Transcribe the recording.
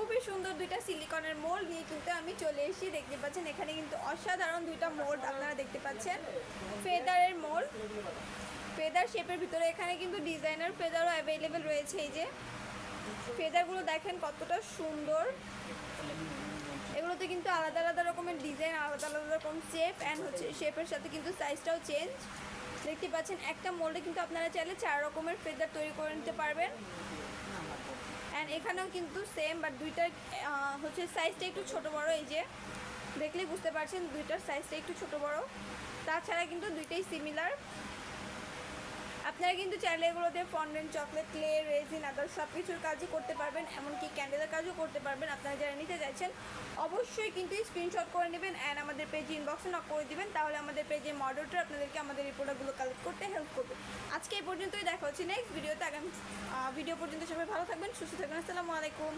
খুবই সুন্দর দুইটা সিলিকনের মোল্ড নিয়ে কিন্তু আমি চলে এসেছি। দেখতে পাচ্ছেন এখানে কিন্তু অসাধারণ দুইটা মোল্ড আপনারা দেখতে পাচ্ছেন, ফেদারের মোল্ড, ফেদার শেপের ভিতরে এখানে কিন্তু ডিজাইনার ফেদারও অ্যাভেলেবেল রয়েছে। এই যে ফেদারগুলো দেখেন কতটা সুন্দর, এগুলোতে কিন্তু আলাদা আলাদা রকমের ডিজাইন, আলাদা আলাদা রকম শেপ অ্যান্ড হচ্ছে শেপের সাথে কিন্তু সাইজটাও চেঞ্জ। দেখতে পাচ্ছেন একটা মোল্ডে কিন্তু আপনারা চাইলে 4 রকমের ফেদার তৈরি করে নিতে পারবেন। অ্যান্ড এখানেও কিন্তু সেম, বাট দুইটার হচ্ছে সাইজটা একটু ছোট বড়। এই যে দেখলেই বুঝতে পারছেন দুইটার সাইজটা একটু ছোট বড়, তাছাড়া কিন্তু দুইটাই সিমিলার। আপনারা কিন্তু চাইলে এগুলোতে ফন্ডেন্ট, চকলেট, ক্লে, রেজিন, আদার সব কিছুর কাজই করতে পারবেন, এমনকি ক্যান্ডেলের কাজও করতে পারবেন। আপনারা যারা নিতে চাইছেন অবশ্যই কিন্তু স্ক্রিনশট করে নেবেন অ্যান্ড আমাদের পেজে ইনবক্সে নক করে দিবেন, তাহলে আমাদের পেজের মডারেটর আপনাদেরকে আমাদের এই প্রোডাক্টগুলো কালেক্ট করতে হেল্প করবে। আজকে এই পর্যন্তই, দেখা হচ্ছে নেক্সট ভিডিওতে। আগামী ভিডিও পর্যন্ত সবাই ভালো থাকবেন, সুস্থ থাকবেন। আসসালামু আলাইকুম।